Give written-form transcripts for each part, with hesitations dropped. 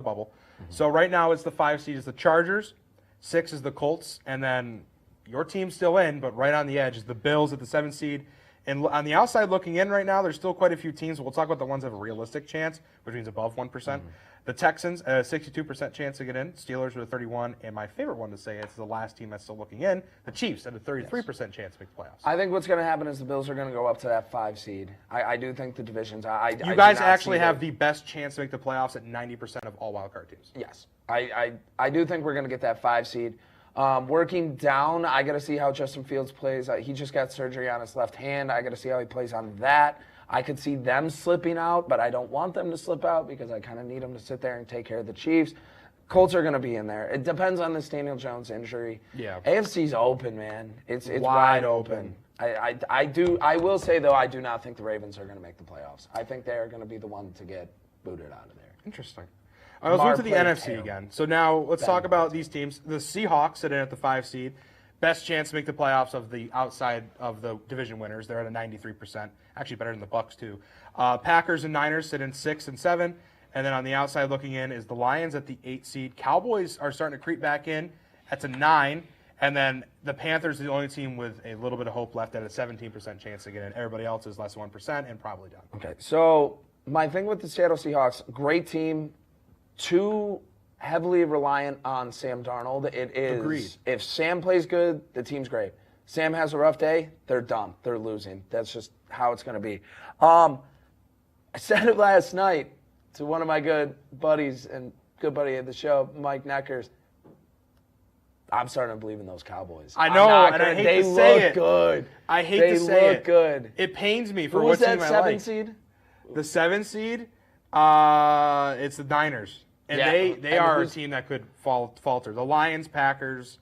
bubble. So right now it's the 5 seed is the Chargers, 6 is the Colts, and then your team's still in, but right on the edge is the Bills at the 7 seed. And on the outside looking in right now, there's still quite a few teams. We'll talk about the ones that have a realistic chance, which means above 1%. The Texans, a 62% chance to get in. Steelers with a 31%. And my favorite one to say, it's the last team that's still looking in, the Chiefs at a 33% chance to make the playoffs. I think what's going to happen is the Bills are going to go up to that 5 seed. I do think the divisions. You guys actually have the best chance to make the playoffs at 90% of all wildcard teams. Yes. I do think we're going to get that 5 seed. Working down, I got to see how Justin Fields plays. He just got surgery on his left hand. I got to see how he plays on that. I could see them slipping out, but I don't want them to slip out because I kind of need them to sit there and take care of the Chiefs. Colts are going to be in there. It depends on this Daniel Jones injury. Yeah. AFC's open, man. It's wide open. I will say, though, I do not think the Ravens are going to make the playoffs. I think they are going to be the one to get booted out of there. Interesting. All right, let's move to the NFC again. So now let's talk about these teams. The Seahawks sit in at the 5 seed. Best chance to make the playoffs of the outside of the division winners. They're at a 93%. Actually better than the Bucs, too. Packers and Niners sit in 6 and 7. And then on the outside looking in is the Lions at the 8 seed. Cowboys are starting to creep back in. That's a 9. And then the Panthers are the only team with a little bit of hope left at a 17% chance to get in. Everybody else is less than 1% and probably done. Okay, so my thing with the Seattle Seahawks, great team, too heavily reliant on Sam Darnold. It is. Agreed. If Sam plays good, the team's great. Sam has a rough day, they're done. They're losing. That's just how it's going to be. I said it last night to one of my good buddies and good buddy at the show, Mike Neckers. I'm starting to believe in those Cowboys. I know, and I hate to say it. They look good. I hate to say it. They look good. It pains me for Who what was team that I like. 7 seed? The 7 seed, it's the Niners. And Yeah. they are a team that could falter. The Lions, Packers,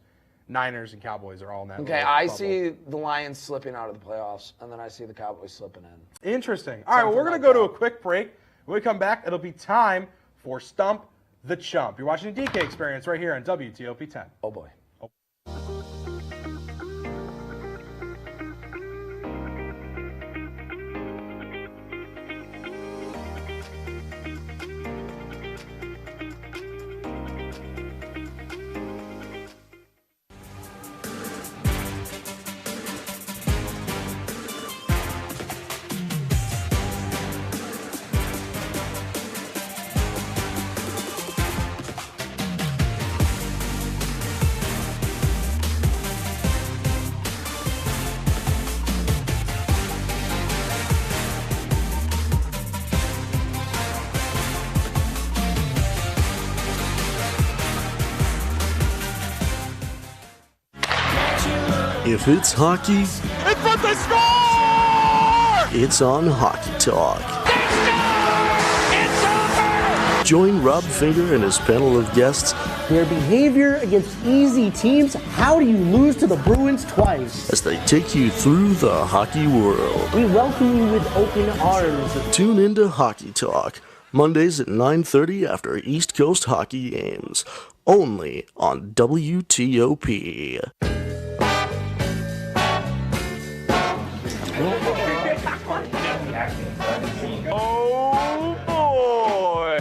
Niners, and Cowboys are all in that. Okay, I see the Lions slipping out of the playoffs, and then I see the Cowboys slipping in. Interesting. All right, well, we're going to go to a quick break. When we come back, it'll be time for Stump the Chump. You're watching the DK Experience right here on WTOP-10. Oh, boy. If it's hockey, It's what they score! it's on Hockey Talk. It's over! Join Rob Finger and his panel of guests Their behavior against easy teams, how do you lose to the Bruins twice? as they take you through the hockey world. We welcome you with open arms. Tune into Hockey Talk, Mondays at 9:30 after East Coast hockey games, only on WTOP. Oh boy!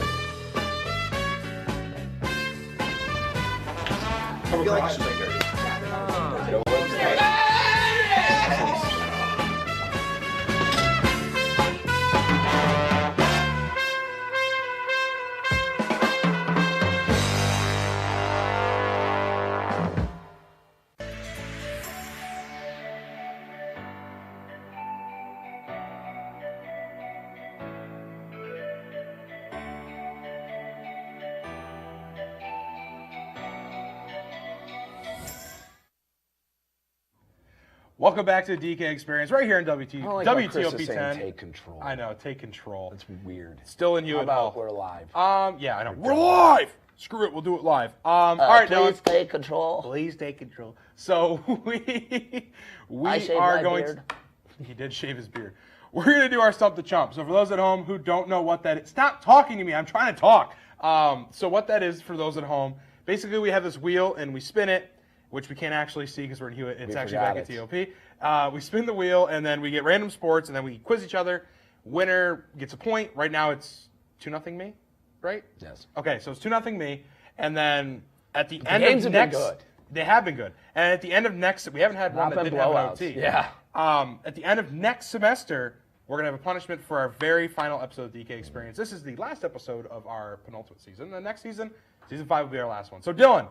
Welcome back to the DK Experience right here on WTOP-10. Take control. I know, take control. It's weird. Still in you How at all. about we're live? Yeah, I know. We're live! Screw it, we'll do it live. All right, now. Please take control. Please take control. So we I shaved are my going beard. to. He did shave his beard. We're going to do our Stump the Chump. So for those at home who don't know what that is, stop talking to me. I'm trying to talk. So what that is for those at home, basically we have this wheel and we spin it, which we can't actually see because we're in Hewitt. It's actually back at TOP. We spin the wheel and then we get random sports and then we quiz each other. Winner gets a point. Right now it's 2-0 me. right? Yes. Okay, so it's 2-0 me, and then at the end games of have been next, good. they have been good, and at the end of next, we haven't had one Not that been didn't have an blowouts. OT. Yeah. At the end of next semester, we're gonna have a punishment for our very final episode of DK Experience. This is the last episode of our penultimate season. The next season, season 5 will be our last one. So Dylan,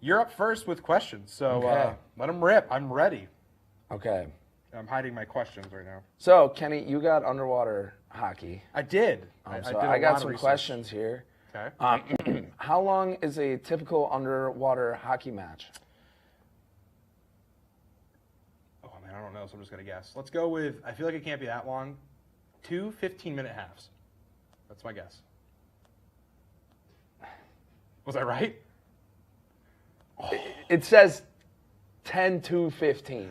you're up first with questions. So Okay. let them rip. I'm ready. Okay. I'm hiding my questions right now. So, Kenny, you got underwater hockey. I did. So did a I lot got of some research. questions here. Okay. How long is a typical underwater hockey match? Oh man, I don't know, so I'm just gonna guess. Let's go with. I feel like it can't be that long. 2 15-minute halves. That's my guess. Was I right? It says 10 to 15.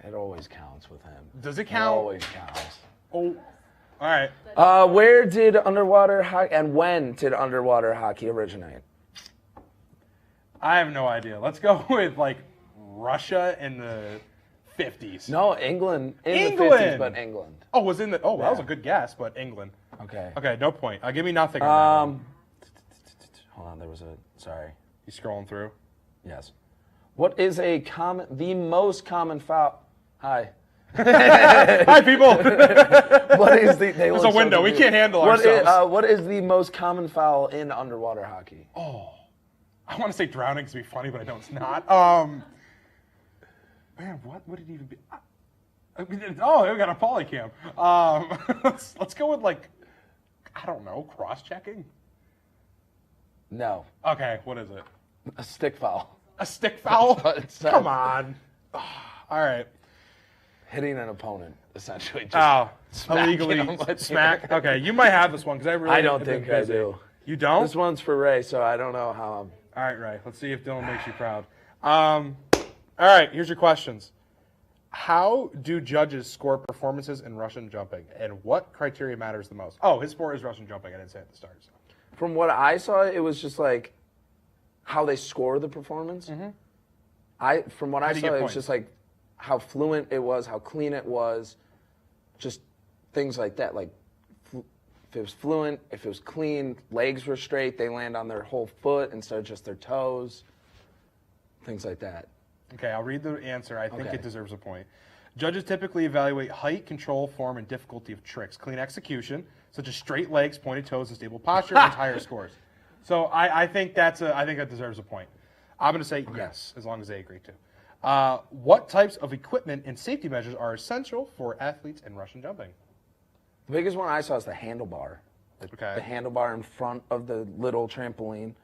It always counts with him. Does it It count? always counts. Oh, all right. Where did underwater hockey and when did underwater hockey originate? I have no idea. Let's go with like Russia in the 50s. No, England in England! the 50s, but England. Oh, was in the. Oh, that was a Yeah. good guess, but England. Okay. Okay, no point. Give me nothing. On that one. Hold on, there was a. Sorry. You scrolling through? Yes. What is the most common foul? Hi. Hi, people. What is the? There's a window. We can't handle ourselves. What is the most common foul in underwater hockey? I want to say drowning to be funny, but I know it's not. Man, what would it even be? Oh, we got a polycam. Let's go with like, I don't know, cross-checking. No, Okay, what is it? a stick foul. A stick foul? what it says. Come on. All right. Hitting an opponent, essentially. Just Oh, smacking illegally him with smack. Okay, you might have this one because I really. I don't have been think I busy. do. You don't? This one's for Ray, so I don't know how I'm. All right, Ray. Let's see if Dylan makes you proud. All right, here's your questions. How do judges score performances in Russian jumping, and what criteria matters the most? Oh, his sport is Russian jumping. I didn't say it at the start. So. From what I saw, it was just like how they score the performance. From what I do you saw, get it was points? just like how fluent it was, how clean it was, just things like that. Like if it was fluent, if it was clean, legs were straight, they land on their whole foot instead of just their toes, things like that. Okay, I'll read the answer. I think Okay. it deserves a point. Judges typically evaluate height, control, form, and difficulty of tricks. Clean execution, such as straight legs, pointed toes, and stable posture, and higher scores. So I think that deserves a point. I'm going to say yes, as long as they agree to. What types of equipment and safety measures are essential for athletes in Russian jumping? The biggest one I saw is the handlebar. Okay. The handlebar in front of the little trampoline.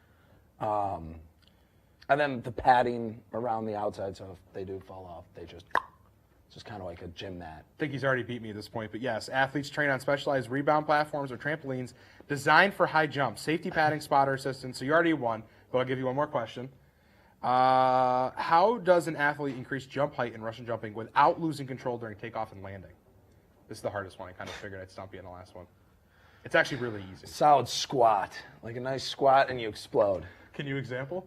And then the padding around the outside, so if they do fall off, they just kind of like a gym mat. I think he's already beat me at this point, but yes, athletes train on specialized rebound platforms or trampolines designed for high jumps. Safety padding, spotter assistance. So you already won, but I'll give you one more question. How does an athlete increase jump height in Russian jumping without losing control during takeoff and landing? This is the hardest one. I kind of figured I'd stump you in the last one. It's actually really easy. Solid squat, like a nice squat, and you explode. Can you example?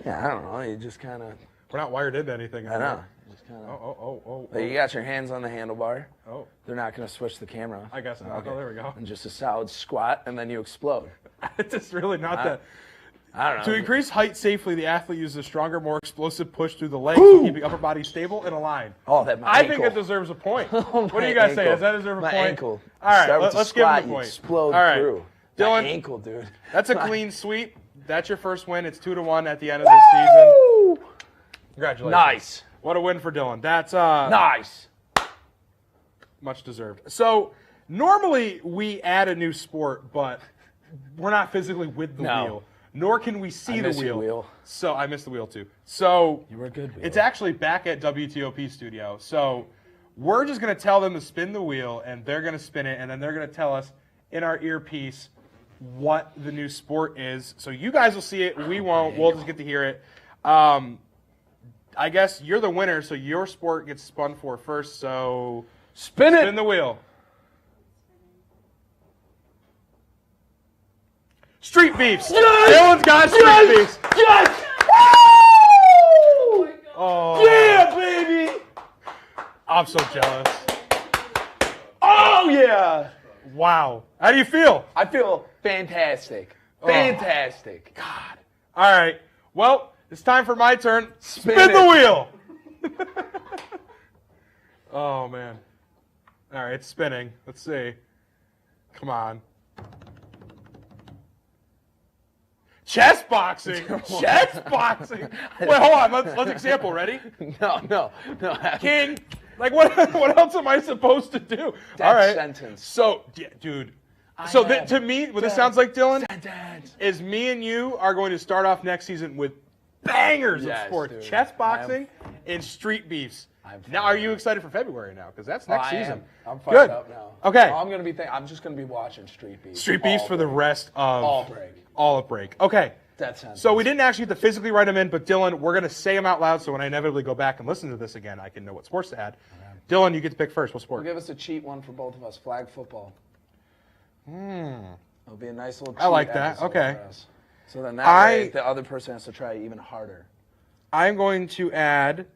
Yeah, I don't know. You just kind of. We're not wired into anything. I know. You just kind of. Oh. You got your hands on the handlebar. Oh. They're not going to switch the camera. I guess not. Oh, there we go. And just a solid squat, and then you explode. It's just really not that. I don't know. To increase height safely, the athlete uses a stronger, more explosive push through the legs, so keeping upper body stable and aligned. Oh, that my I ankle. think it deserves a point. Oh, What do my you guys say? ankle. Does that deserve a my point? Ankle. All right, Start with the let's give squat, him a point. You explode All right. through. Dylan, My ankle, dude. That's a clean sweep. That's your first win. It's 2-1 at the end of this season. Woo! Congratulations. Nice. What a win for Dylan. That's Nice. much deserved. So normally we add a new sport, but we're not physically with the No. wheel. Nor can we see I the miss your wheel. wheel. So I missed the wheel too. So You were a good wheel. it's actually back at WTOP studio. So we're just gonna tell them to spin the wheel, and they're gonna spin it, and then they're gonna tell us in our earpiece what the new sport is. So you guys will see it. We won't. We'll just get to hear it. I guess you're the winner, so your sport gets spun for first. So Spin it. spin the wheel. Street beefs. Dylan's got street beefs. Yes. Woo! Oh, Yeah, baby. I'm so jealous. Oh yeah. Wow. How do you feel? I feel fantastic. Fantastic. God. All right. Well, it's time for my turn. Spin it. the wheel. Oh, man. All right, it's spinning. Let's see. Come on. Chess boxing. Chess boxing. Wait, hold on. Let's example. Ready? No. King. Like, what else am I supposed to do? All right. Sentence. So, yeah, dude. So to me, what this sounds like, Dylan, is me and you are going to start off next season with bangers of sports. Dude. Chess boxing and street beefs. Now, are you excited for February now? Because that's next season. I'm fired up now. Okay. I'm just gonna be watching street beefs. Street beefs for the rest of all of break. Okay. That's sense. So we didn't actually get to physically write them in, but Dylan, we're going to say them out loud so when I inevitably go back and listen to this again, I can know what sports to add. Dylan, you get to pick first. What sport? Give us a cheat one for both of us. Flag football. It'll be a nice little cheat. I like that. episode Okay. for us. So then that way, the other person has to try even harder. I'm going to add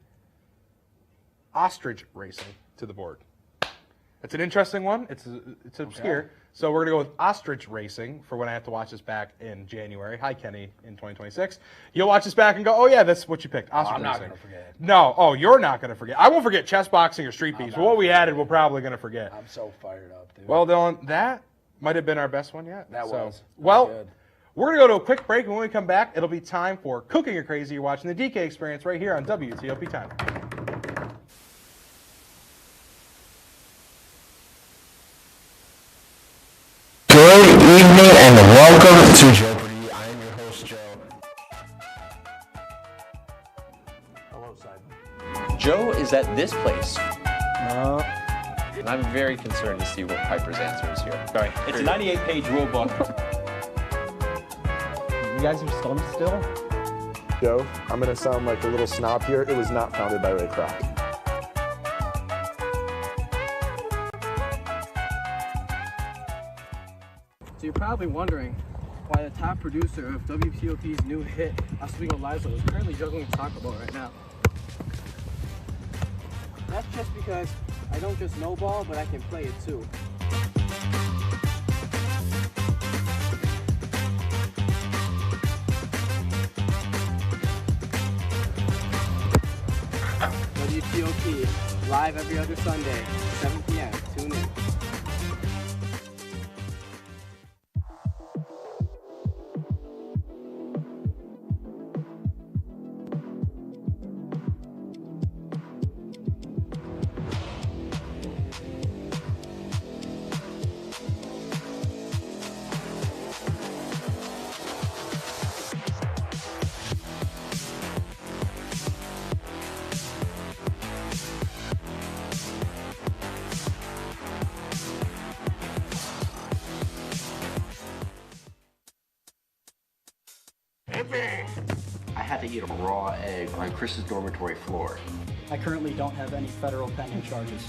ostrich racing to the board. It's an interesting one. It's obscure. Okay. So we're going to go with ostrich racing for when I have to watch this back in January. Hi, Kenny, in 2026. You'll watch this back and go, oh, yeah, that's what you picked, ostrich racing. I'm not going to forget. No. Oh, you're not going to forget. I won't forget chess boxing or street beefs. But what we added, we're probably going to forget. I'm so fired up, dude. Well, Dylan, that might have been our best one yet. That was. Well, good. We're going to go to a quick break. And when we come back, it'll be time for Cooking or Crazy. You're watching the DK Experience right here on WTOP-10. Good evening and welcome to Jeopardy! I am your host, Joe. Hello, Simon. Joe is at this place. And I'm very concerned to see what Piper's answer is here. Sorry, it's a 98-page rule book. You guys are stunned still? Joe, I'm going to sound like a little snob here. It was not founded by Ray Kroc. So you're probably wondering why the top producer of WTOP's new hit, Oswego Live, is currently juggling Taco Bell right now. That's just because I don't just know ball, but I can play it too. WTOP, live every other Sunday, 7 p.m. Tune in. I had to eat a raw egg on Chris's dormitory floor. I currently don't have any federal pending charges.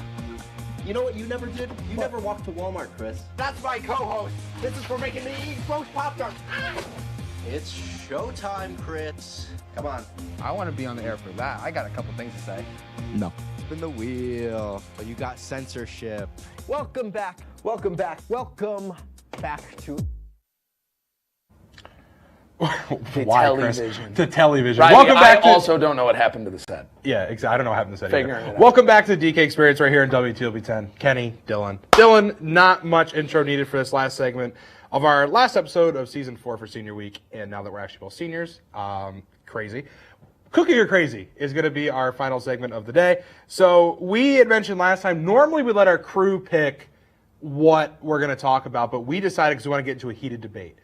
You know what you never did? You never walked to Walmart, Chris. That's my co-host. This is for making me eat roast Pop-Tarts. It's showtime, Chris. Come on. I want to be on the air for that. I got a couple things to say. No. Spin the wheel. But you got censorship. Welcome back. Welcome back. Welcome back to... Why, television. Chris? To television. Right, Welcome back I also don't know what happened to the set. Yeah, exactly. I don't know what happened to the set. Figuring it out. Welcome back to the DK Experience right here in WTOP-10. Kenny, Dylan. Dylan, not much intro needed for this last segment of our last episode of Season 4 for Senior Week. And now that we're actually both seniors, crazy. Cooking or Crazy is going to be our final segment of the day. So we had mentioned last time, normally we let our crew pick what we're going to talk about, but we decided because we want to get into a heated debate.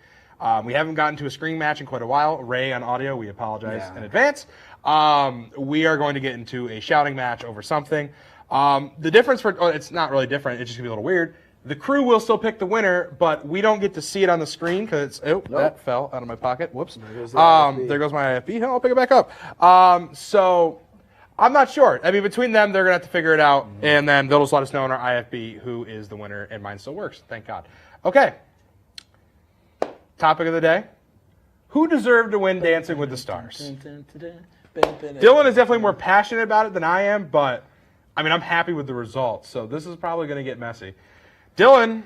We haven't gotten to a screen match in quite a while. Ray on audio, we apologize in advance. We are going to get into a shouting match over something. The difference it's not really different. It's just going to be a little weird. The crew will still pick the winner, but we don't get to see it on the screen because that fell out of my pocket. Whoops. There goes my IFB. I'll pick it back up. So I'm not sure. I mean, between them, they're going to have to figure it out, and then they'll just let us know in our IFB who is the winner, and mine still works. Thank God. Okay. Topic of the day. Who deserved to win Dancing with the Stars? Dylan is definitely more passionate about it than I am, but I mean, I'm happy with the results, so this is probably going to get messy. Dylan,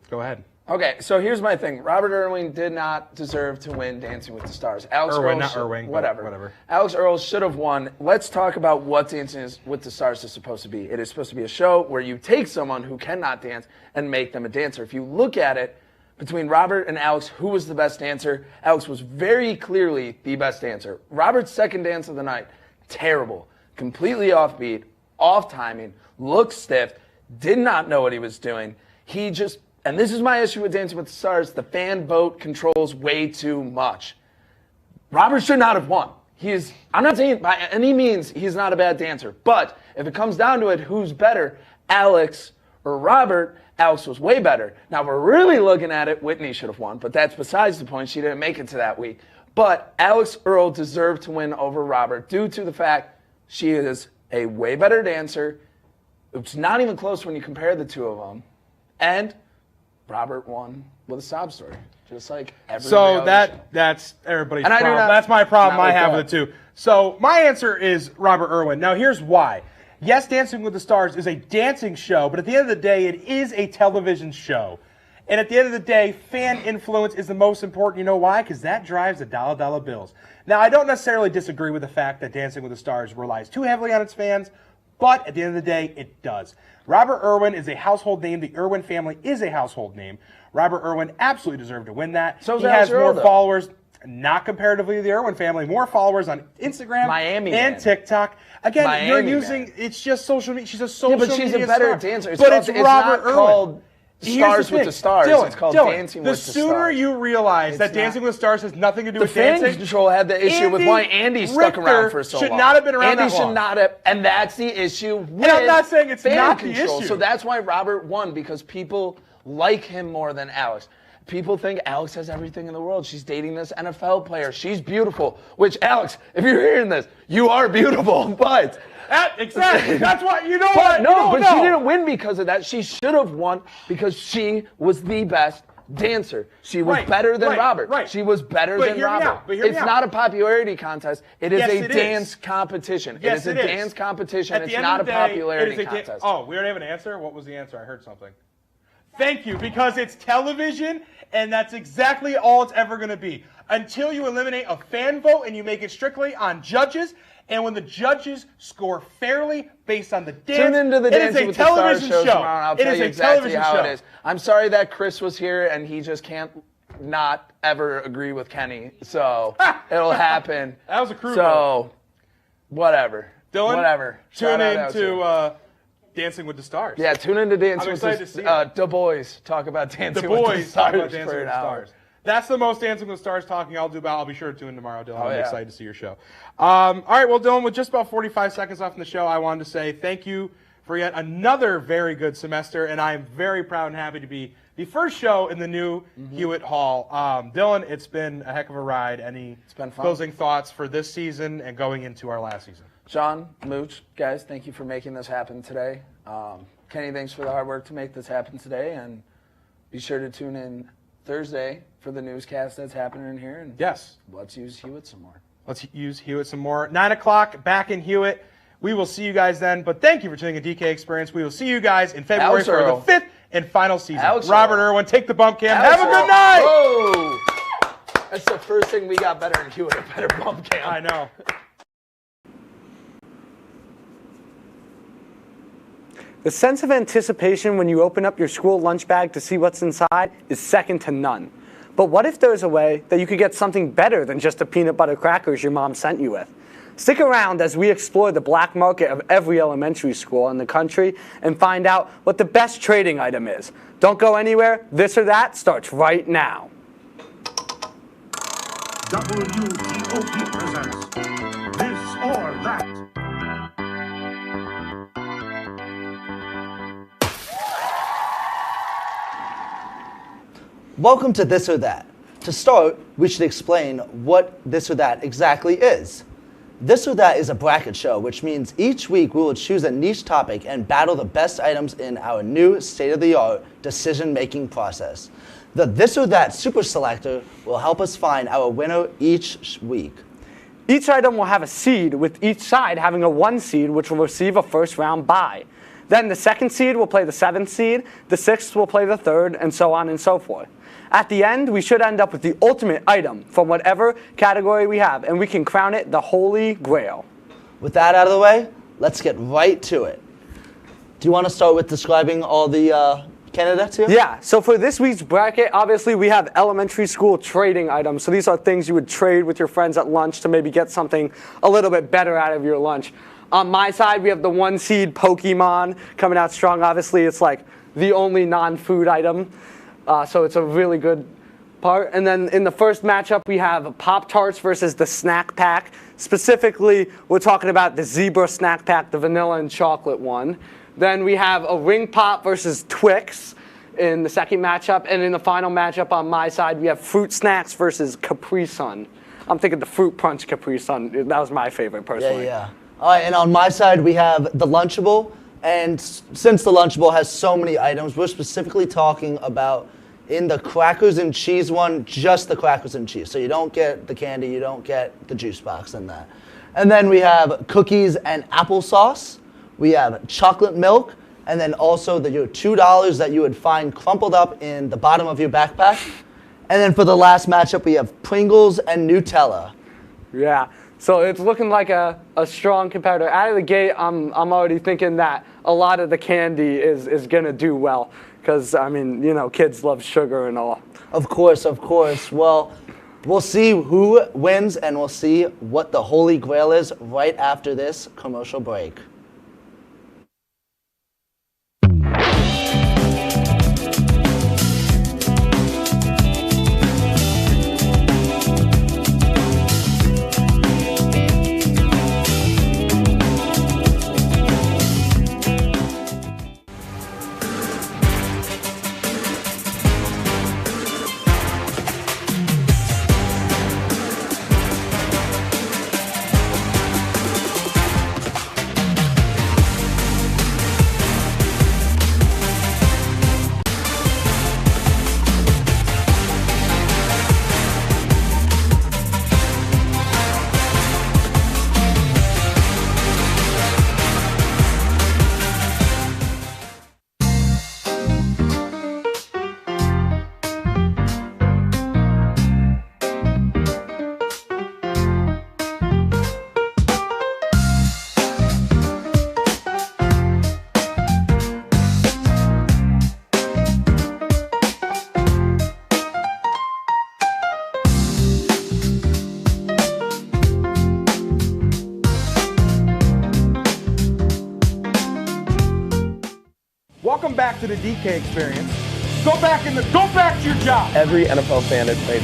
Go ahead. Okay, so here's my thing. Robert Irwin did not deserve to win Dancing with the Stars. Alex Irwin, Earl not Irving. Whatever. Alex Earl should have won. Let's talk about what Dancing with the Stars is supposed to be. It is supposed to be a show where you take someone who cannot dance and make them a dancer. If you look at it, between Robert and Alex, who was the best dancer? Alex was very clearly the best dancer. Robert's second dance of the night, terrible. Completely offbeat, off timing, looked stiff, did not know what he was doing. And this is my issue with Dancing with the Stars, the fan vote controls way too much. Robert should not have won. I'm not saying by any means he's not a bad dancer, but if it comes down to it, who's better, Alex or Robert? Alex was way better. Now we're really looking at it, Whitney should have won, but that's besides the point. She didn't make it to that week. But Alex Earl deserved to win over Robert due to the fact she is a way better dancer. It's not even close when you compare the two of them. And Robert won with a sob story, just like every. So that's everybody's problem. That's my problem I have with it too. So my answer is Robert Irwin. Now here's why. Yes, Dancing with the Stars is a dancing show, but at the end of the day, it is a television show. And at the end of the day, fan influence is the most important. You know why? Because that drives the dollar bills. Now, I don't necessarily disagree with the fact that Dancing with the Stars relies too heavily on its fans, but at the end of the day, it does. Robert Irwin is a household name. The Irwin family is a household name. Robert Irwin absolutely deserved to win that. So he has more followers, not comparatively to the Irwin family, more followers on Instagram and TikTok. Again, you're using, it's just social media. She's a social media but she's a better dancer. It's Robert Irwin. Called Stars with the Stars. Dylan, it's called Dancing with the Stars. The sooner you realize that Dancing with the Stars has nothing to do with dancing. The fan control had the issue with why Andy stuck around for so long. Should not have been around Andy that long. should not have, and that's the issue with and I'm not saying it's fan not control. the issue. So that's why Robert won, because people like him more than Alex. People think Alex has everything in the world. She's dating this NFL player. She's beautiful. Which, Alex, if you're hearing this, you are beautiful, but... Exactly. That's what you know. She didn't win because of that. She should have won because she was the best dancer. She was better than Robert. Right. She was better than Robert. It's not a popularity contest. It is a dance competition. It is a dance competition. It's not a popularity contest. Oh, we already have an answer? What was the answer? I heard something. Thank you, because it's television, and that's exactly all it's ever going to be. Until you eliminate a fan vote and you make it strictly on judges, and when the judges score fairly based on the dance, tune into the Dancing with the Stars show tomorrow, and I'll tell you exactly how it is. I'm sorry that Chris was here, and he just can't not ever agree with Kenny, so it'll happen. That was a crude So, whatever. Dylan, whatever. Tune in to Dancing with the Stars. Yeah, tune into Dancing with the Boys. Talk about Dancing with the Stars. That's the most Dancing with the Stars talking I'll do about. I'll be sure to tune in tomorrow, Dylan. I'm excited to see your show. All right, well, Dylan, with just about 45 seconds left in the show, I wanted to say thank you for yet another very good semester, and I am very proud and happy to be the first show in the new Hewitt Hall. Dylan, it's been a heck of a ride. Any closing thoughts for this season and going into our last season? Sean, Mooch, guys, thank you for making this happen today. Kenny, thanks for the hard work to make this happen today, and be sure to tune in Thursday for the newscast that's happening in here. And yes, let's use Hewitt some more. Let's use Hewitt some more. 9 o'clock, back in Hewitt. We will see you guys then, but thank you for tuning in DK Experience. We will see you guys in February for the 5th and final season. Robert Irwin, take the bump cam. Have a good night! Whoa. That's the first thing we got better in Hewitt, a better bump cam. I know. The sense of anticipation when you open up your school lunch bag to see what's inside is second to none. But what if there's a way that you could get something better than just the peanut butter crackers your mom sent you with? Stick around as we explore the black market of every elementary school in the country and find out what the best trading item is. Don't go anywhere. This or That starts right now. WTOP presents This or That. Welcome to This or That. To start, we should explain what This or That exactly is. This or That is a bracket show, which means each week we will choose a niche topic and battle the best items in our new state-of-the-art decision-making process. The This or That Super Selector will help us find our winner each week. Each item will have a seed, with each side having a 1 seed, which will receive a first-round bye. Then the 2nd seed will play the 7th seed, the 6th will play the 3rd, and so on and so forth. At the end, we should end up with the ultimate item from whatever category we have, and we can crown it the Holy Grail. With that out of the way, let's get right to it. Do you want to start with describing all the candidates here? Yeah, so for this week's bracket, obviously we have elementary school trading items. So these are things you would trade with your friends at lunch to maybe get something a little bit better out of your lunch. On my side, we have the 1 seed Pokemon coming out strong. Obviously, it's like the only non-food item. So it's a really good part. And then in the first matchup, we have Pop-Tarts versus the Snack Pack. Specifically, we're talking about the Zebra Snack Pack, the vanilla and chocolate one. Then we have a Ring Pop versus Twix in the second matchup. And in the final matchup on my side, we have Fruit Snacks versus Capri Sun. I'm thinking the Fruit Punch Capri Sun. That was my favorite, personally. Yeah. All right, and on my side, we have the Lunchable. And since the Lunchable has so many items, we're specifically talking about in the crackers and cheese one, just the crackers and cheese. So you don't get the candy, you don't get the juice box in that. And then we have cookies and applesauce. We have chocolate milk, and then also your $2 that you would find crumpled up in the bottom of your backpack. And then for the last matchup, we have Pringles and Nutella. Yeah. So it's looking like a strong competitor. Out of the gate, I'm already thinking that a lot of the candy is going to do well. Because, I mean, you know, kids love sugar and all. Of course. Well, we'll see who wins, and we'll see what the Holy Grail is right after this commercial break. Welcome back to the DK experience. Go back to your job. Every NFL fan has played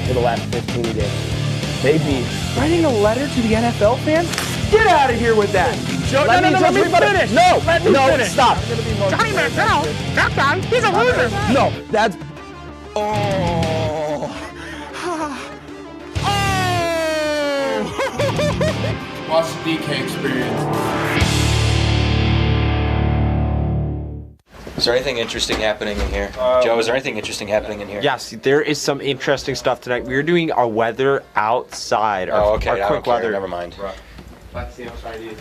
for the last 15 games. They beat. Writing a letter to the NFL fans? Get out of here with that. Let me finish. No, finish. Stop. Johnny Manziel? That guy, he's a loser. No, that's. Oh. Watch the DK experience. Is there anything interesting happening in here? Joe, is there anything interesting happening in here? Yes, there is some interesting stuff tonight. We're doing our weather outside. Oh, okay. Our quick weather. Never mind. Right. Let's see how outside is.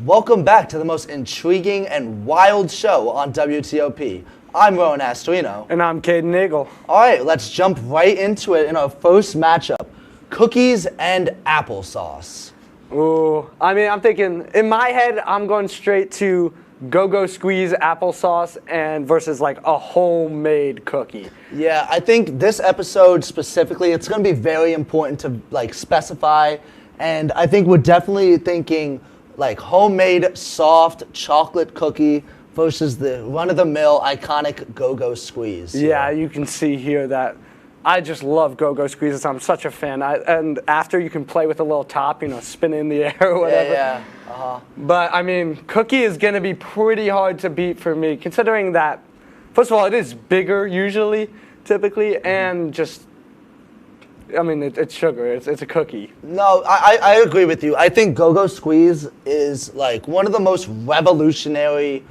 Welcome back to the most intriguing and wild show on WTOP. I'm Rowan Astorino. And I'm Caden Nagel. All right, let's jump right into it in our first matchup, cookies and applesauce. Ooh, I mean, I'm thinking, in my head, I'm going straight to Go-Go Squeeze applesauce and versus like a homemade cookie. Yeah, I think this episode specifically, it's going to be very important to like specify, and I think we're definitely thinking like homemade soft chocolate cookie versus the run-of-the-mill iconic Go-Go Squeeze. Yeah, you can see here that I just love Go-Go Squeezes. I'm such a fan. And after you can play with a little top, you know, spin in the air or whatever. Yeah. But, I mean, cookie is going to be pretty hard to beat for me, considering that, first of all, it is bigger usually, typically, and just, I mean, it's sugar. It's a cookie. No, I agree with you. I think Go-Go Squeeze is like one of the most revolutionary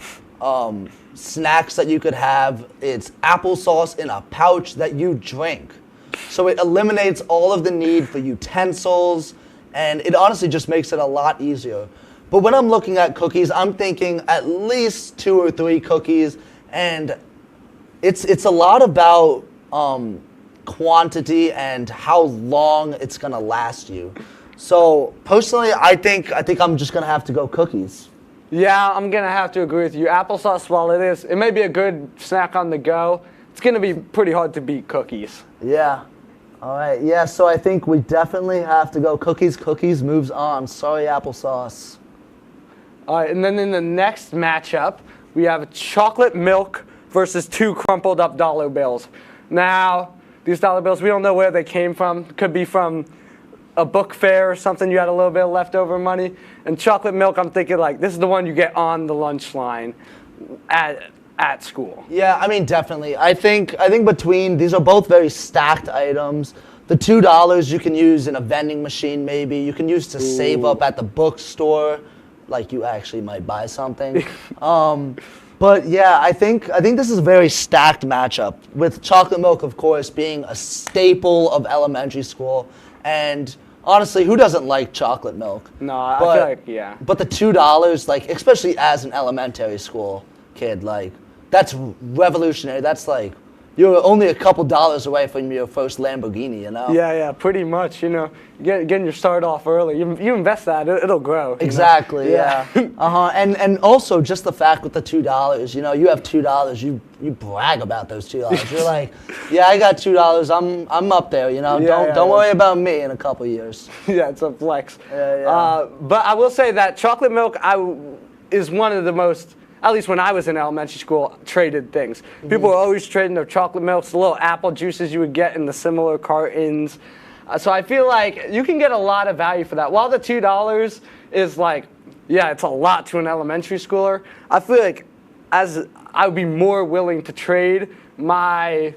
snacks that you could have. It's applesauce in a pouch that you drink. So it eliminates all of the need for utensils. And it honestly just makes it a lot easier. But when I'm looking at cookies, I'm thinking at least 2 or 3 cookies, and it's a lot about quantity and how long it's gonna last you. So personally, I think I'm just gonna have to go cookies. Yeah, I'm gonna have to agree with you. Applesauce, while it may be a good snack on the go, it's gonna be pretty hard to beat cookies. Yeah. All right. Yeah. So I think we definitely have to go cookies. Cookies moves on. Sorry, applesauce. All right, and then in the next matchup, we have chocolate milk versus 2 crumpled up dollar bills. Now, these dollar bills, we don't know where they came from. Could be from a book fair or something. You had a little bit of leftover money. And chocolate milk, I'm thinking like this is the one you get on the lunch line at school. Yeah, I mean definitely. I think between these are both very stacked items. The $2 you can use in a vending machine maybe. You can use to save up at the bookstore. Like you actually might buy something. But yeah, I think this is a very stacked matchup with chocolate milk, of course, being a staple of elementary school. And honestly, who doesn't like chocolate milk? No, I feel like, yeah. But the $2, like, especially as an elementary school kid, like, that's revolutionary. That's like, you're only a couple dollars away from your first Lamborghini, you know? Yeah, pretty much, you know. Getting your start off early. You invest that, it'll grow. Exactly, yeah. And also just the fact with the $2, you know, you have $2, you brag about those $2. You're like, yeah, I got $2, I'm up there, you know. Don't worry about me in a couple years. Yeah, it's a flex. Yeah. But I will say that chocolate milk is one of the most, at least when I was in elementary school, traded things. People were always trading their chocolate milks, the little apple juices you would get in the similar cartons. So I feel like you can get a lot of value for that. While the $2 is like, yeah, it's a lot to an elementary schooler, I feel like I would be more willing to trade my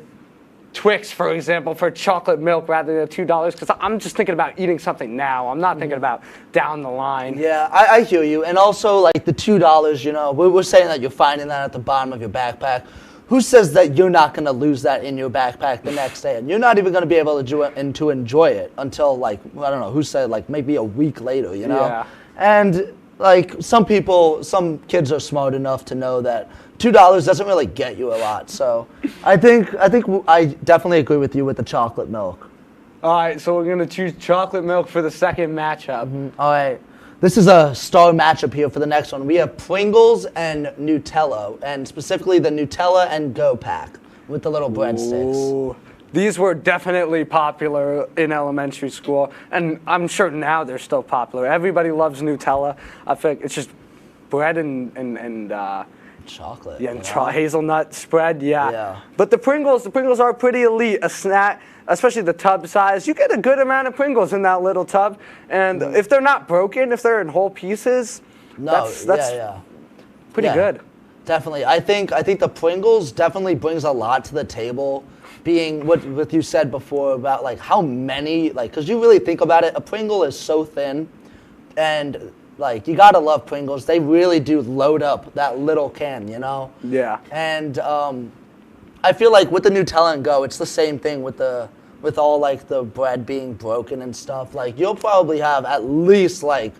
Twix, for example, for chocolate milk rather than $2 because I'm just thinking about eating something now. I'm not thinking about down the line. Yeah, I hear you. And also, like, the $2, you know, we're saying that you're finding that at the bottom of your backpack. Who says that you're not going to lose that in your backpack the next day? And you're not even going to be able to do it and to enjoy it until, like, I don't know, who said, like, maybe a week later, you know? Yeah. And, like, some kids are smart enough to know that $2 doesn't really get you a lot. So I think I definitely agree with you with the chocolate milk. All right, so we're going to choose chocolate milk for the second matchup. All right. This is a star matchup here for the next one. We have Pringles and Nutella, and specifically the Nutella and Go pack with the little breadsticks. Ooh. These were definitely popular in elementary school, and I'm sure now they're still popular. Everybody loves Nutella. I think it's just bread and chocolate. Yeah, and hazelnut spread, yeah. But the Pringles are pretty elite. A snack, especially the tub size. You get a good amount of Pringles in that little tub, and if they're not broken, if they're in whole pieces, that's pretty good. Definitely. I think the Pringles definitely brings a lot to the table. Being what you said before about like how many, like, because you really think about it, a Pringle is so thin, and like you gotta love Pringles. They really do load up that little can, you know. Yeah. And I feel like with the Nutella and Go, it's the same thing with all like the bread being broken and stuff. Like you'll probably have at least like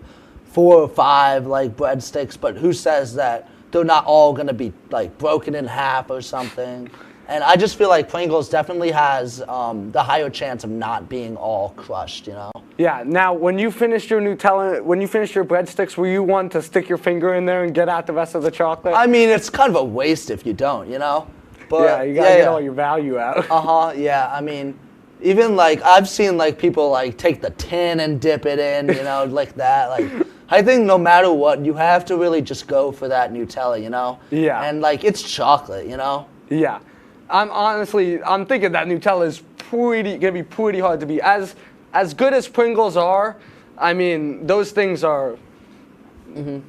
4 or 5 like breadsticks, but who says that they're not all gonna be like broken in half or something? And I just feel like Pringles definitely has the higher chance of not being all crushed, you know? Yeah. Now, when you finished your Nutella, when you finished your breadsticks, were you one to stick your finger in there and get out the rest of the chocolate? I mean, it's kind of a waste if you don't, you know? But, yeah, you gotta get all your value out. Yeah. I mean, even like I've seen like people like take the tin and dip it in, you know, like that. Like I think no matter what, you have to really just go for that Nutella, you know? Yeah. And like it's chocolate, you know? Yeah. I'm thinking that Nutella is gonna be pretty hard to beat. As good as Pringles are, I mean, those things are,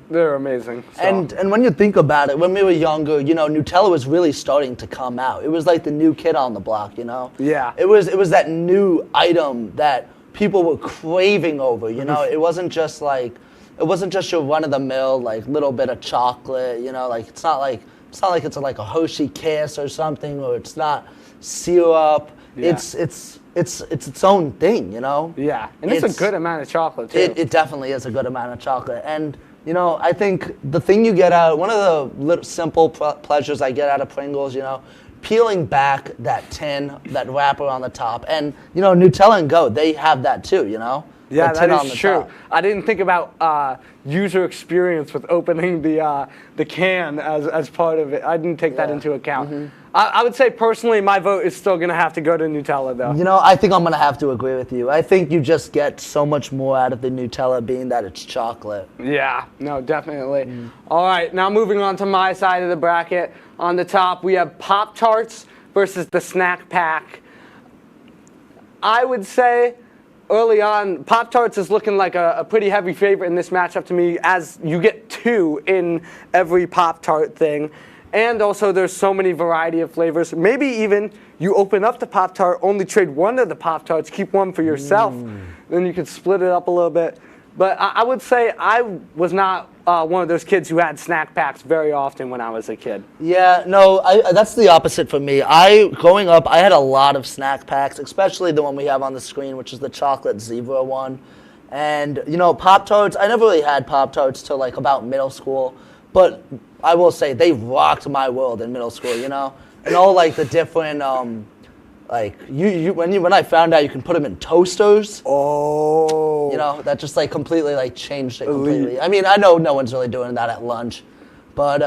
they're amazing. So. And when you think about it, when we were younger, you know, Nutella was really starting to come out. It was like the new kid on the block, you know? Yeah. It was that new item that people were craving over, you know? It wasn't just your run-of-the-mill, like, little bit of chocolate, you know? Like, it's not like it's like a Hershey Kiss or something, or it's not syrup. Yeah. It's it's its own thing, you know? Yeah, and it's a good amount of chocolate, too. It definitely is a good amount of chocolate. And, you know, I think the thing you get out, one of the little simple pleasures I get out of Pringles, you know, peeling back that tin, that wrapper on the top. And, you know, Nutella and Go, they have that too, you know? Yeah, The tin that on is the true. top. I didn't think about user experience with opening the can as part of it. I didn't take that into account. I would say personally, my vote is still going to have to go to Nutella, though. You know, I think I'm going to have to agree with you. I think you just get so much more out of the Nutella being that it's chocolate. Yeah, no, definitely. All right, now moving on to my side of the bracket. On the top, we have Pop-Tarts versus the snack pack. I would say early on, Pop-Tarts is looking like a pretty heavy favorite in this matchup to me, as you get 2 in every Pop-Tart thing. And also, there's so many variety of flavors. Maybe even you open up the Pop-Tart, only trade one of the Pop-Tarts, keep one for yourself. Then you could split it up a little bit. But I would say I was not one of those kids who had snack packs very often when I was a kid. Yeah, no, that's the opposite for me. Growing up, I had a lot of snack packs, especially the one we have on the screen, which is the chocolate zebra one. And, you know, Pop-Tarts, I never really had Pop-Tarts till like about middle school. But I will say they rocked my world in middle school, you know? And all like the different, like when I found out you can put them in toasters. Oh. You know, that just like completely like changed it completely. I mean, I know no one's really doing that at lunch. But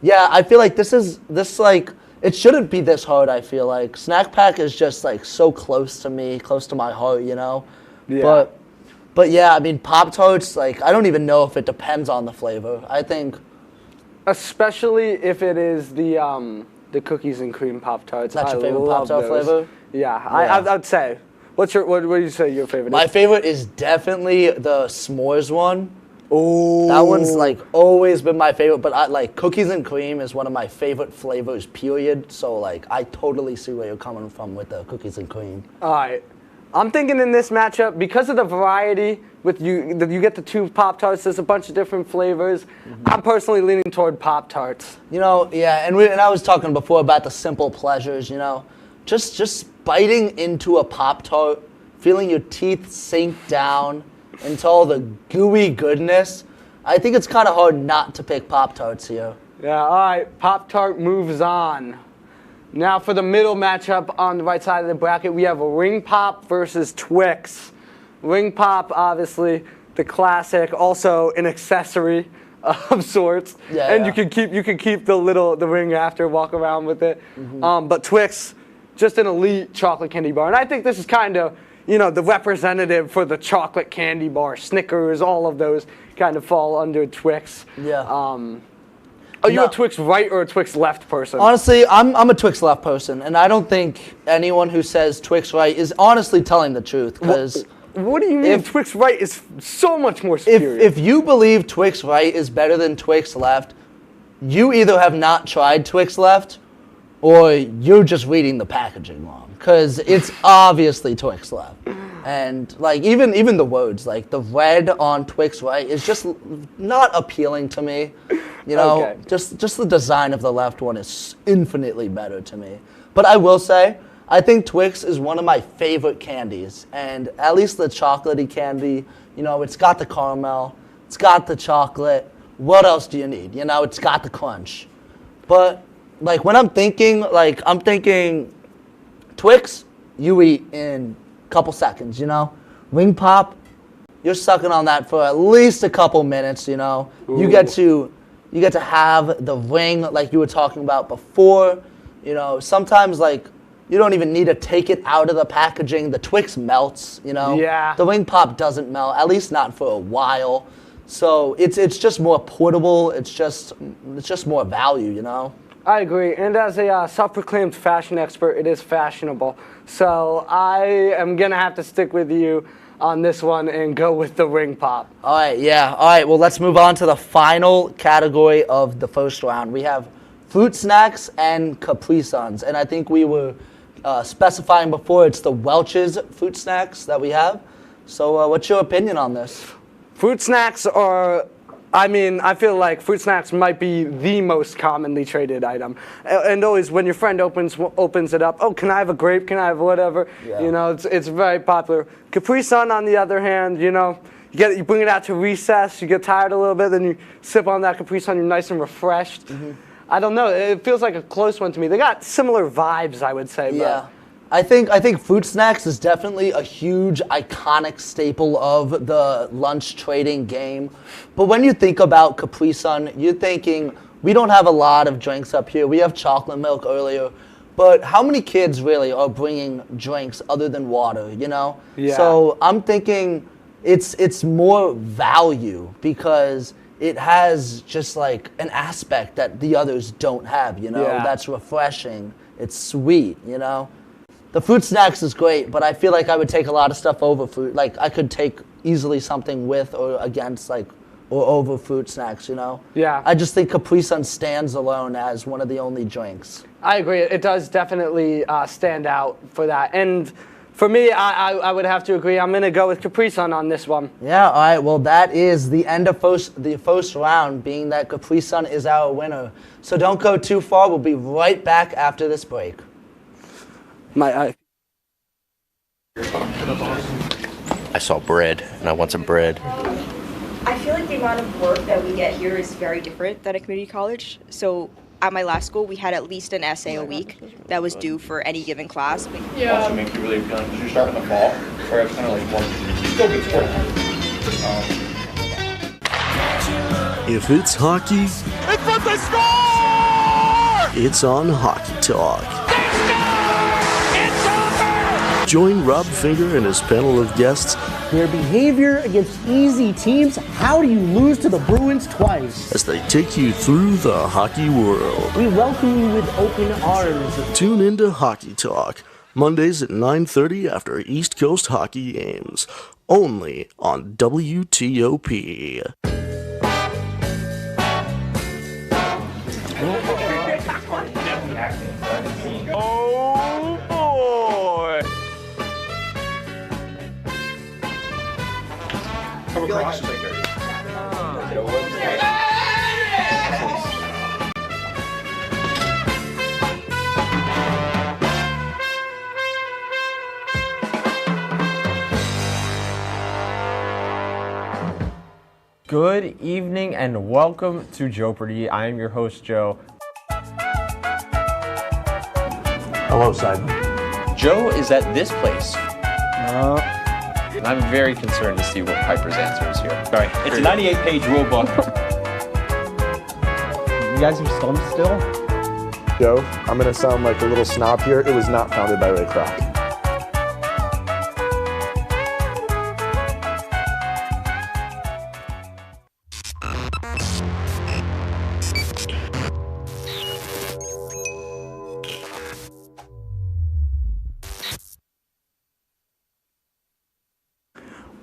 yeah, I feel like it shouldn't be this hard, I feel like. Snack pack is just like so close to me, close to my heart, you know? Yeah. But yeah, I mean, Pop-Tarts, like, I don't even know if it depends on the flavor. I think... Especially if it is the cookies and cream Pop-Tarts. That's your favorite Pop-Tart flavor? Yeah, I'd say. What do you say your favorite is? My favorite is definitely the s'mores one. Oh. That one's like always been my favorite, but I like cookies and cream is one of my favorite flavors, period. So like I totally see where you're coming from with the cookies and cream. All right. I'm thinking in this matchup, because of the variety, you get the 2 Pop-Tarts, there's a bunch of different flavors. I'm personally leaning toward Pop-Tarts. You know, yeah, and I was talking before about the simple pleasures, you know. Just biting into a Pop-Tart, feeling your teeth sink down into all the gooey goodness. I think it's kind of hard not to pick Pop-Tarts here. Yeah, all right, Pop-Tart moves on. Now for the middle matchup on the right side of the bracket, we have Ring Pop versus Twix. Ring Pop, obviously, the classic, also an accessory of sorts. Yeah, and yeah. you can keep the ring after, walk around with it. But Twix, just an elite chocolate candy bar. And I think this is kind of, you know, the representative for the chocolate candy bar. Snickers, all of those kind of fall under Twix. Yeah. Are you a Twix right or a Twix left person? Honestly, I'm a Twix left person, and I don't think anyone who says Twix right is honestly telling the truth. Because what do you mean Twix right is so much more superior? If you believe Twix right is better than Twix left, you either have not tried Twix left, or you're just reading the packaging wrong. Because it's obviously Twix left. And like even the words, like the red on Twix right is just not appealing to me. You know, Okay. just the design of the left one is infinitely better to me. But I will say, I think Twix is one of my favorite candies. And at least the chocolatey candy, you know, it's got the caramel, it's got the chocolate. What else do you need? You know, it's got the crunch. But like when I'm thinking Twix, you eat in a couple seconds, you know? Ring Pop, you're sucking on that for at least a couple minutes, you know? Ooh. You get to have the ring like you were talking about before. You know, sometimes like you don't even need to take it out of the packaging. The Twix melts, you know? Yeah. The Ring Pop doesn't melt, at least not for a while. So it's just more portable. It's just more value, you know? I agree, and as a self-proclaimed fashion expert, it is fashionable. So I am gonna have to stick with you on this one and go with the Ring Pop. All right, yeah. All right, well, let's move on to the final category of the first round. We have fruit snacks and Capri Suns, and I think we were specifying before it's the Welch's fruit snacks that we have. So what's your opinion on this? Fruit snacks are I mean, I feel like fruit snacks might be the most commonly traded item. And always when your friend opens it up, oh, can I have a grape? Can I have whatever? Yeah. You know, it's very popular. Capri Sun, on the other hand, you know, you bring it out to recess, you get tired a little bit, then you sip on that Capri Sun, you're nice and refreshed. I don't know, it feels like a close one to me. They got similar vibes, I would say. Yeah. I think fruit snacks is definitely a huge iconic staple of the lunch trading game. But when you think about Capri Sun, you're thinking, we don't have a lot of drinks up here. We have chocolate milk earlier. But how many kids really are bringing drinks other than water, you know? Yeah. So I'm thinking it's more value because it has just like an aspect that the others don't have, you know? Yeah. That's refreshing. It's sweet, you know? The fruit snacks is great, but I feel like I would take a lot of stuff over fruit. Like I could take easily something with or against or over fruit snacks, you know? Yeah. I just think Capri Sun stands alone as one of the only drinks. I agree. It does definitely stand out for that. And for me, I would have to agree. I'm going to go with Capri Sun on this one. Yeah, all right. Well, that is the end of the first round, being that Capri Sun is our winner. So don't go too far. We'll be right back after this break. I saw bread, and I want some bread. I feel like the amount of work that we get here is very different than a community college. So at my last school, we had at least an essay a week that was due for any given class. Yeah. Also makes you really appealing because you start in the fall, where it's kind of like still good sport. If it's hockey, It's what they score! it's on Hockey Talk. Join Rob Finger and his panel of guests Their behavior against easy teams. How do you lose to the Bruins twice? as they take you through the hockey world. We welcome you with open arms. Tune into Hockey Talk, Mondays at 9:30 after East Coast hockey games, only on WTOP. Oh boy! Good evening and welcome to Jeopardy! I am your host, Joe. Hello, Simon. Joe is at this place. And I'm very concerned to see what Piper's answer is here. Sorry, it's a 98-page rule book. You guys are stumped still? Joe, I'm going to sound like a little snob here. It was not founded by Ray Kroc.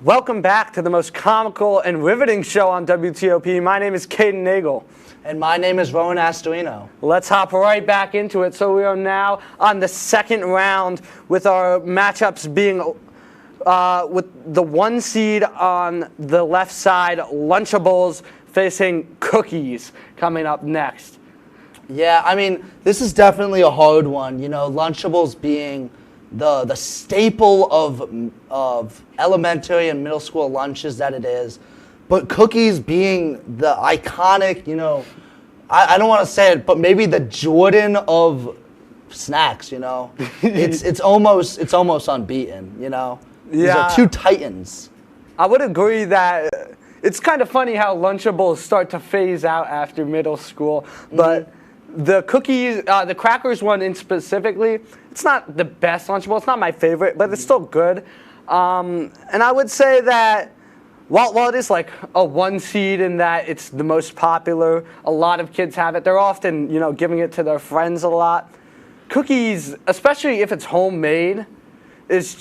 Welcome back to the most comical and riveting show on WTOP. My name is Caden Nagel. And my name is Rowan Astorino. Let's hop right back into it. So we are now on the second round with our matchups being with the 1 seed on the left side, Lunchables, facing Cookies coming up next. Yeah, I mean, this is definitely a hard one. You know, Lunchables being the staple of elementary and middle school lunches that it is, but Cookies being the iconic, you know, I don't want to say it, but maybe the Jordan of snacks. You know, it's almost unbeaten. You know, these are two titans. I would agree that it's kind of funny how Lunchables start to phase out after middle school, but the Cookies, the Crackers one in specifically, it's not the best Lunchable. It's not my favorite, but it's still good. And I would say that while it is like a 1 seed in that it's the most popular, a lot of kids have it. They're often, you know, giving it to their friends a lot. Cookies, especially if it's homemade, it's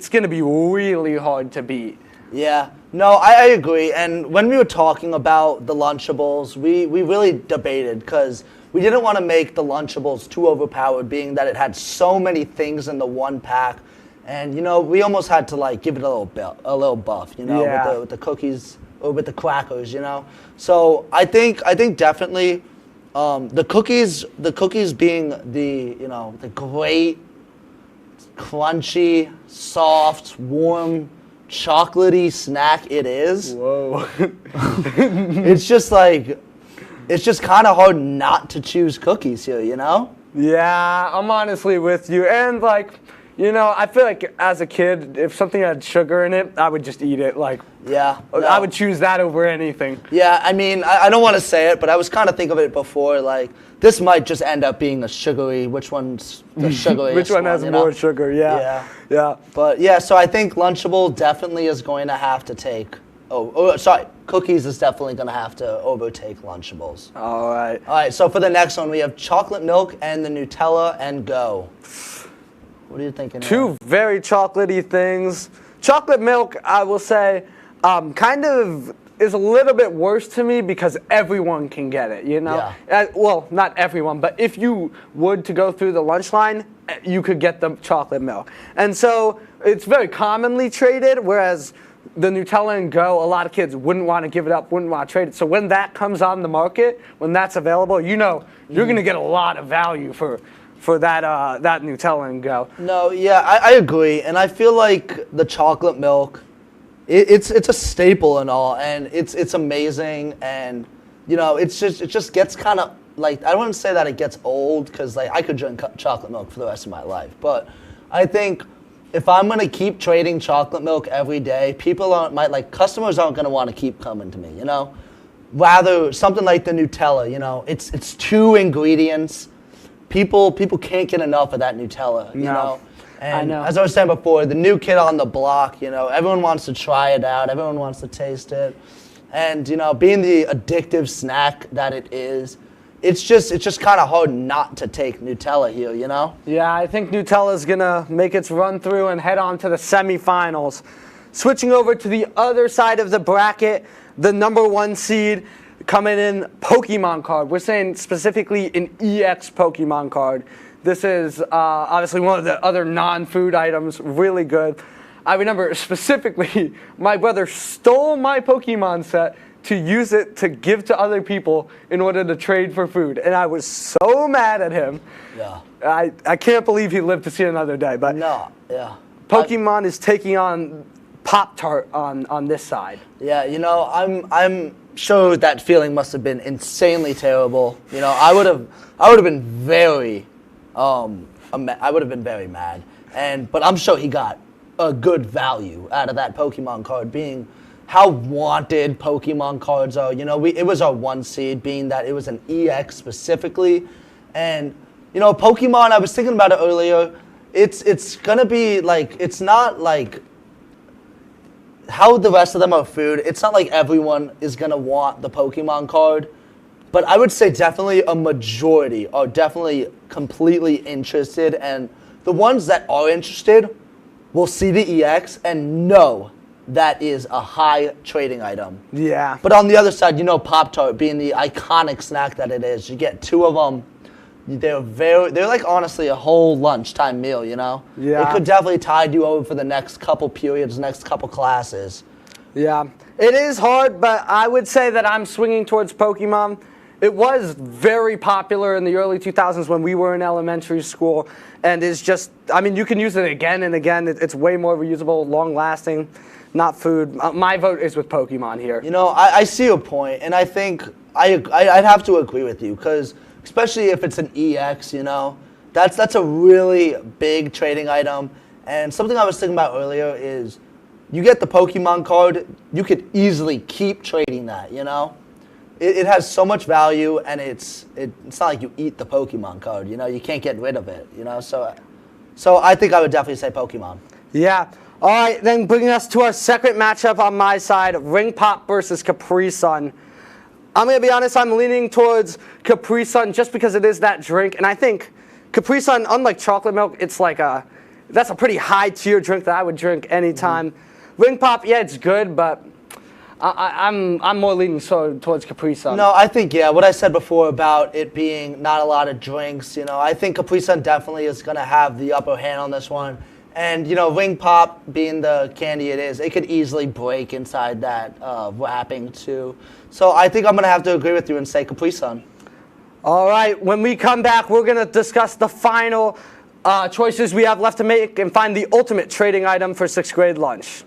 going to be really hard to beat. Yeah, no, I agree. And when we were talking about the Lunchables, we really debated because we didn't want to make the Lunchables too overpowered, being that it had so many things in the one pack. And, you know, we almost had to, like, give it a little buff, you know, with the Cookies with the crackers, you know. So I think definitely the cookies being the great, crunchy, soft, warm, chocolatey snack it is. Whoa. it's just kind of hard not to choose cookies here, you know? Yeah, I'm honestly with you. And I feel like as a kid, if something had sugar in it, I would just eat it. Yeah. No. I would choose that over anything. Yeah, I mean, I don't want to say it, but I was kind of thinking of it before, this might just end up being a sugary, which one's the sugariest Which one has more sugar, yeah. But yeah, so I think Lunchable definitely is going to have to take, Cookies is definitely going to have to overtake Lunchables. All right. All right, so for the next one, we have chocolate milk and the Nutella and Go. What are you thinking? Two very chocolatey things. Chocolate milk, I will say, kind of is a little bit worse to me because everyone can get it, you know? Yeah. Well, not everyone, but if you would to go through the lunch line, you could get the chocolate milk. And so it's very commonly traded, whereas the Nutella and Go, a lot of kids wouldn't want to give it up, wouldn't want to trade it. So when that comes on the market, when that's available, you're going to get a lot of value for that Nutella and Go. No, yeah, I agree, and I feel like the chocolate milk, it's a staple and all, and it's amazing, and it just gets kind of I wouldn't say that it gets old because I could drink chocolate milk for the rest of my life, but I think if I'm gonna keep trading chocolate milk every day, customers aren't gonna want to keep coming to me, you know. Rather something like the Nutella, it's 2 ingredients. People can't get enough of that Nutella, you know. And I know. As I was saying before, the new kid on the block, everyone wants to try it out, everyone wants to taste it. And, being the addictive snack that it is, it's just kind of hard not to take Nutella here, you know? Yeah, I think Nutella's going to make its run through and head on to the semifinals. Switching over to the other side of the bracket, the number 1 seed coming in, Pokemon card. We're saying specifically an EX Pokemon card. This is obviously one of the other non-food items, really good. I remember specifically my brother stole my Pokemon set to use it to give to other people in order to trade for food. And I was so mad at him. Yeah. I can't believe he lived to see another day. But no, yeah. Pokemon is taking on Pop-Tart on this side. Yeah, I'm sure that feeling must have been insanely terrible. I would have been very mad. But I'm sure he got a good value out of that Pokemon card, being how wanted Pokemon cards are. It was our 1 seed, being that it was an EX specifically. And, Pokemon, I was thinking about it earlier, it's gonna be it's not like how the rest of them are food. It's not like everyone is gonna want the Pokemon card. But I would say definitely a majority are definitely completely interested, and the ones that are interested will see the EX and know that is a high trading item. Yeah. But on the other side, Pop-Tart being the iconic snack that it is, you get 2 of them. They're honestly a whole lunchtime meal, Yeah. It could definitely tide you over for the next couple periods, next couple classes. Yeah. It is hard, but I would say that I'm swinging towards Pokemon. It was very popular in the early 2000s when we were in elementary school, and it's just, you can use it again and again. It's way more reusable, long-lasting, not food. My vote is with Pokemon here. I see your point, and I think I'd have to agree with you, because especially if it's an EX, that's a really big trading item. And something I was thinking about earlier is you get the Pokemon card, you could easily keep trading that, It has so much value, and it's not like you eat the Pokemon card, you can't get rid of it, So I think I would definitely say Pokemon. Yeah. All right, then bringing us to our second matchup on my side, Ring Pop versus Capri Sun. I'm going to be honest, I'm leaning towards Capri Sun just because it is that drink, and I think Capri Sun, unlike chocolate milk, it's that's a pretty high tier drink that I would drink anytime. Ring Pop, yeah, it's good, but I'm more leaning towards Capri Sun. No, I think, what I said before about it being not a lot of drinks, I think Capri Sun definitely is going to have the upper hand on this one. And, Ring Pop being the candy it is, it could easily break inside that wrapping too. So I think I'm going to have to agree with you and say Capri Sun. All right, when we come back, we're going to discuss the final choices we have left to make and find the ultimate trading item for 6th grade lunch.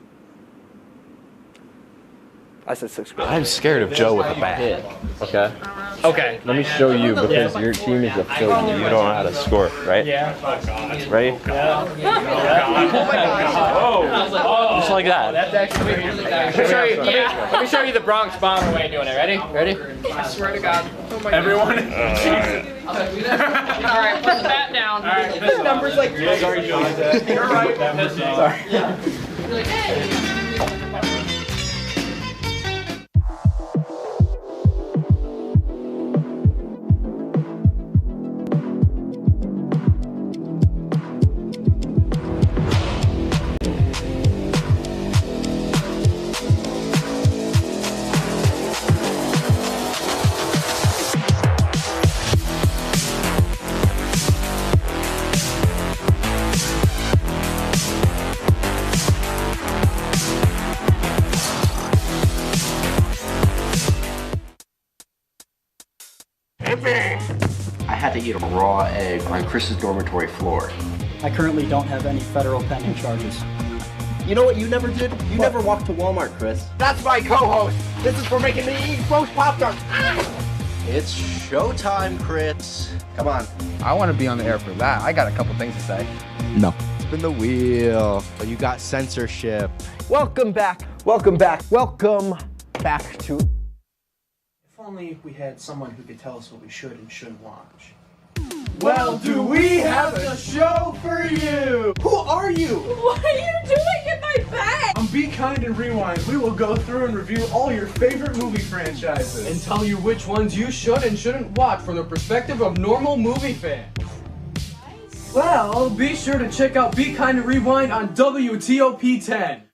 I said 6th grade. I'm scared of Joe with a bat. Okay? Okay. Let me show you because your team is a failure. You don't know how to score, right? Yeah. Ready? Yeah. Oh. Just like that. That's actually Let me show you the Bronx Bomber way of doing it. Ready? Ready? I swear to God. Oh my Everyone. God. All right, put the bat down. All right, this number's like. Sorry, Joe. You're right. Sorry. Yeah. You're like, hey. I had to eat a raw egg on Chris's dormitory floor. I currently don't have any federal pending charges. You know what you never did? You never walked to Walmart, Chris. That's my co-host. This is for making me eat roast Pop-Tarts. It's showtime, Crits. Come on. I want to be on the air for that. I got a couple things to say. No. Spin the wheel. But you got censorship. Welcome back. Welcome back. Welcome back to... If only we had someone who could tell us what we should and shouldn't watch. Well, do we have a show for you? Who are you? What are you doing in my bed? On Be Kind and Rewind, we will go through and review all your favorite movie franchises. And tell you which ones you should and shouldn't watch from the perspective of normal movie fans. Well, be sure to check out Be Kind and Rewind on WTOP-10.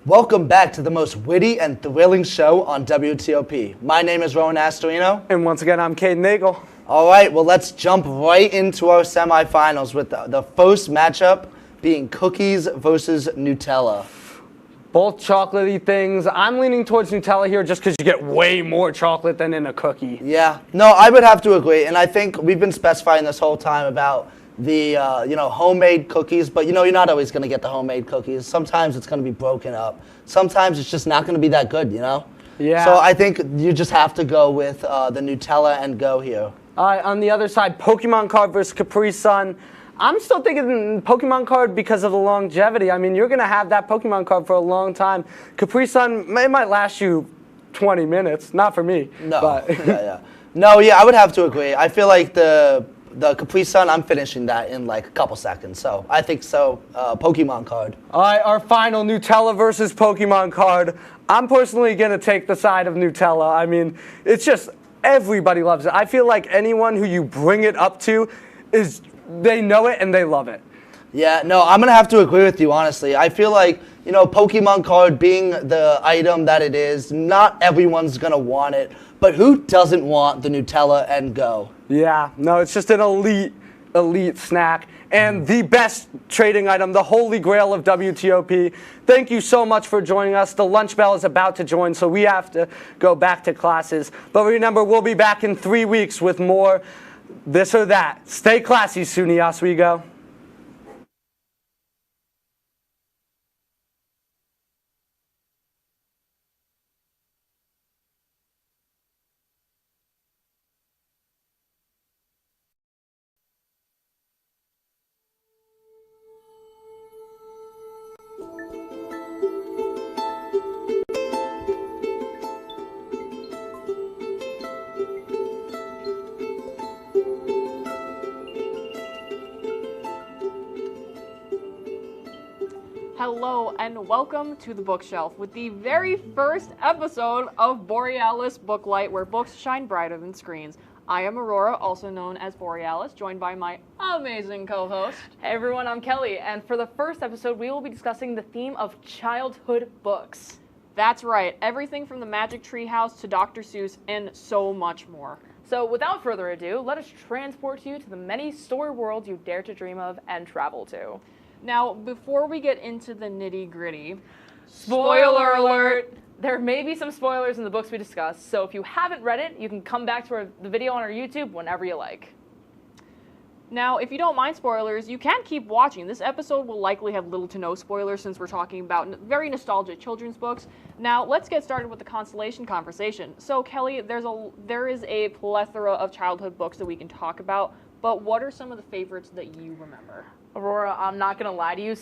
Welcome back to the most witty and thrilling show on WTOP. My name is Rowan Astorino. And once again, I'm Caden Nagel. All right, well, let's jump right into our semifinals with the first matchup being cookies versus Nutella. Both chocolatey things. I'm leaning towards Nutella here just because you get way more chocolate than in a cookie. Yeah, no, I would have to agree. And I think we've been specifying this whole time about the homemade cookies, but you're not always going to get the homemade cookies. Sometimes it's going to be broken up. Sometimes it's just not going to be that good, Yeah. So I think you just have to go with the Nutella and go here. All right, on the other side, Pokemon card versus Capri Sun. I'm still thinking Pokemon card because of the longevity. I mean, you're going to have that Pokemon card for a long time. Capri Sun, it might last you 20 minutes. Not for me. No. But yeah. No, yeah, I would have to agree. I feel like the Capri Sun, I'm finishing that in like a couple seconds. So I think so. Pokemon card. All right, our final Nutella versus Pokemon card. I'm personally going to take the side of Nutella. I mean, it's just everybody loves it. I feel like anyone who you bring it up to they know it and they love it. Yeah, no, I'm going to have to agree with you, honestly. I feel like, Pokemon card being the item that it is, not everyone's going to want it. But who doesn't want the Nutella and Go? Yeah, no, it's just an elite snack. And the best trading item, the holy grail of WTOP. Thank you so much for joining us. The lunch bell is about to join, so we have to go back to classes. But remember, we'll be back in 3 weeks with more This or That. Stay classy, SUNY Oswego. Hello and welcome to the bookshelf with the very first episode of Borealis Booklight, where books shine brighter than screens. I am Aurora, also known as Borealis, joined by my amazing co-host. Hey everyone, I'm Kelly, and for the first episode we will be discussing the theme of childhood books. That's right, everything from the Magic Tree House to Dr. Seuss and so much more. So without further ado, let us transport you to the many story worlds you dare to dream of and travel to. Now, before we get into the nitty-gritty, Spoiler alert! There may be some spoilers in the books we discuss, so if you haven't read it, you can come back to the video on our YouTube whenever you like. Now, if you don't mind spoilers, you can keep watching. This episode will likely have little to no spoilers since we're talking about very nostalgic children's books. Now, let's get started with the Constellation conversation. So, Kelly, there is a plethora of childhood books that we can talk about, but what are some of the favorites that you remember? Aurora, I'm not going to lie to you.